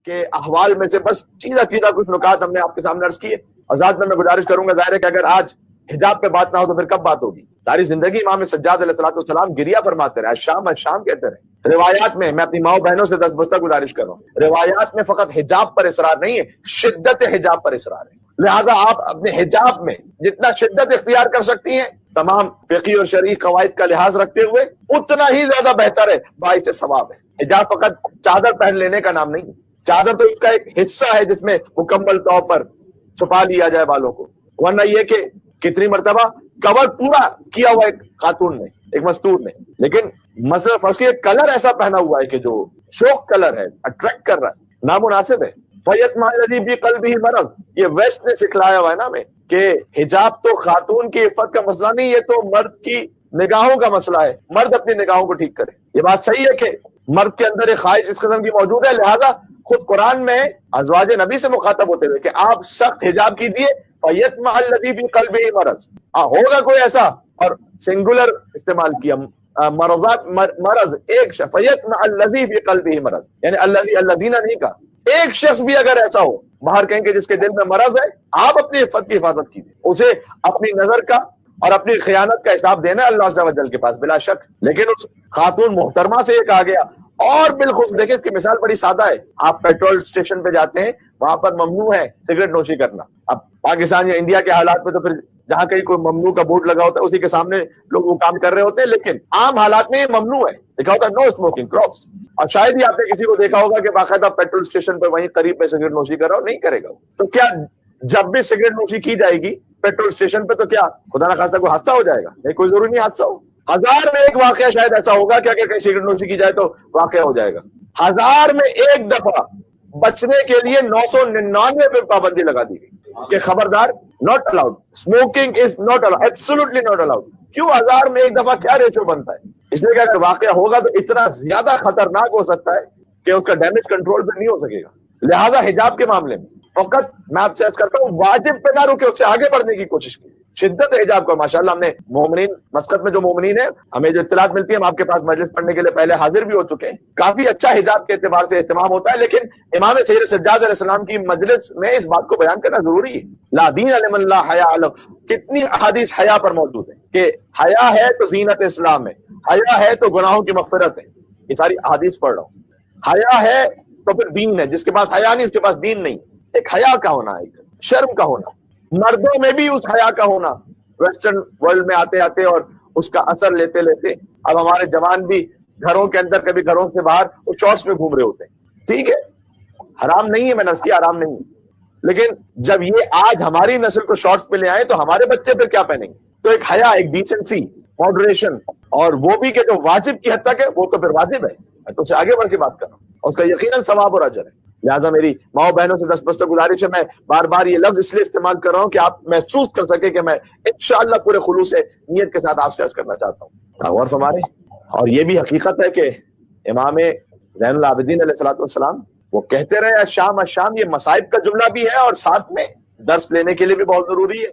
کے احوال میں سے بس چیزہ چیزہ کچھ نکات ہم نے آپ کے سامنے عرض کیے. اور ذات میں گزارش کروں گا، ظاہر ہے کہ اگر آج حجاب پہ بات نہ ہو تو پھر کب بات ہوگی؟ ساری زندگی امام سجاد علیہ السلام گریا فرماتے رہے، الشام کہتے رہے. روایات میں، میں اپنی ماؤں بہنوں سے دست بستہ گزارش کر رہا ہوں، روایات میں فقط حجاب پر اصرار نہیں ہے، شدت حجاب پر اصرار ہے. لہذا آپ اپنے حجاب میں جتنا شدت اختیار کر سکتی ہیں تمام فقہی اور شرعی قواعد کا لحاظ رکھتے ہوئے، اتنا ہی زیادہ بہتر ہے، باعث ثواب ہے. حجاب فقط چادر پہن لینے کا نام نہیں، چادر تو اس کا ایک حصہ ہے جس میں مکمل طور پر چھپا لیا جائے بالوں کو. ورنہ یہ کہ کتنی مرتبہ کور پورا کیا ہوا ایک خاتون نے، ایک مستور نے، لیکن مثلا فرض کی کلر ایسا پہنا ہوا ہے کہ جو شوق کلر ہے، اٹریکٹ کر رہا ہے، نامناسب ہے. فیطمع الذی فی قلبہ مرض، یہ ویسٹ نے سکھلایا ہوا ہے نا ہمیں کہ حجاب تو خاتون کی عفت کا مسئلہ نہیں، یہ تو مرد کی نگاہوں کا مسئلہ ہے. مرد اپنی نگاہوں کو ٹھیک کرے. یہ بات صحیح ہے کہ مرد کے اندر ایک خواہش اس قسم کی موجود ہے، لہذا خود قرآن میں ازواج نبی سے مخاطب ہوتے ہوئے کہ آپ سخت حجاب کیجیے. فیطمع الذی فی قلبہ مرض، ہوگا کوئی ایسا، اور سنگولر استعمال کیا، مرضات، مرض ایک شخص، فیطمع الذی فی قلبہ مرض، یعنی الذین نہیں کہا. ایک شخص بھی اگر ایسا ہو باہر کہیں کہ جس کے دل میں مرض ہے، آپ اپنی عفت کی حفاظت کیجیے. اسے اپنی نظر کا اور اپنی خیانت کا حساب دینا ہے اللہ عز و جل کے پاس بلا شک. لیکن اس خاتون محترمہ سے یہ کہا گیا. اور بالخصوص دیکھیں اس کی مثال بڑی سادہ ہے. آپ پیٹرول اسٹیشن پہ جاتے ہیں، وہاں پر ممنوع ہے سگریٹ نوشی کرنا. اب پاکستان یا انڈیا کے حالات میں تو پھر جہاں کہیں کوئی ممنوع کا بورڈ لگا ہوتا ہے اسی کے سامنے لوگ وہ کام کر رہے ہوتے ہیں، لیکن عام حالات میں یہ ممنوع ہے، لکھا ہوتا ہے نو اسموکنگ کراس. اور شاید ہی آپ نے کسی کو دیکھا ہوگا کہ باقاعدہ پیٹرول اسٹیشن پر وہیں قریب میں سگریٹ نوشی کر رہا ہو، نہیں کرے گا. تو کیا جب بھی سگریٹ نوشی کی جائے گی پیٹرول اسٹیشن پہ تو کیا خدا نخواستہ کوئی حادثہ ہو جائے گا؟ نہیں، کوئی ضروری نہیں حادثہ ہو. 1000 میں ایک واقعہ شاید ایسا ہوگا کہ اگر کہیں سگریٹ نوشی کی جائے تو واقعہ ہو جائے گا. 1000 میں ایک دفعہ بچنے کے لیے 999 پہ پابندی لگا دی گئی کہ خبردار، not allowed, smoking is not allowed, absolutely not allowed. کیوں 1000 میں ایک دفعہ کیا ریشو بنتا ہے؟ اس لیے کہ اگر واقعہ ہوگا تو اتنا زیادہ خطرناک ہو سکتا ہے کہ اس کا ڈیمیج کنٹرول پہ نہیں ہو سکے گا. لہذا حجاب کے معاملے میں فقط میں آپ سے عرض کرتا ہوں واجب پہ نہ رکے، اس سے آگے بڑھنے کی کوشش کی. شدت حجاب کو ماشاءاللہ ہم نے مومنین مسقط میں جو مومنین ہیں ہمیں جو اطلاعات ملتی ہے، ہم آپ کے پاس مجلس پڑھنے کے لیے پہلے حاضر بھی ہو چکے ہیں، کافی اچھا حجاب کے اعتبار سے اہتمام ہوتا ہے. لیکن امام سید سجاد علیہ السلام کی مجلس میں اس بات کو بیان کرنا ضروری ہے. لا دین لمن لا حیا لہ، کتنی احادیث حیا پر موجود ہیں کہ حیا ہے تو زینت اسلام ہے، حیا ہے تو گناہوں کی مغفرت ہے. یہ ساری احادیث پڑھ رہا ہوں. حیا ہے تو پھر دین ہے، جس کے پاس حیا نہیں اس کے پاس دین نہیں. ایک حیا کا ہونا، ایک شرم کا ہونا، مردوں میں بھی اس حیا کا ہونا. ویسٹرن ورلڈ میں آتے آتے اور اس کا اثر لیتے لیتے اب ہمارے جوان بھی گھروں کے اندر کبھی گھروں سے باہر وہ شارٹس میں گھوم رہے ہوتے ہیں. ٹھیک ہے، حرام نہیں ہے، میں نے اس کی حرام نہیں ہے، لیکن جب یہ آج ہماری نسل کو شارٹس پہ لے آئے تو ہمارے بچے پھر کیا پہنیں گے؟ تو ایک حیا، ایک ڈیسنسی، ماڈریشن، اور وہ بھی کہ جو واجب کی حد تک ہے وہ تو پھر واجب ہے. میں تو اس سے آگے بڑھ کے بات کر رہا ہوں، اور اس کا یقیناً ثواب اور اجر ہے. لہٰذا میری ماؤں بہنوں سے دست بستہ گزارش ہے، میں بار بار یہ لفظ اس لیے استعمال کر رہا ہوں کہ آپ محسوس کر سکیں کہ میں انشاءاللہ پورے خلوص نیت کے ساتھ آپ سے عرض کرنا چاہتا ہوں. غور فرمائیں. اور یہ بھی حقیقت ہے کہ امام زین العابدین علیہ السلام وہ کہتے رہے الشام الشام، یہ مصائب کا جملہ بھی ہے اور ساتھ میں درس لینے کے لیے بھی بہت ضروری ہے.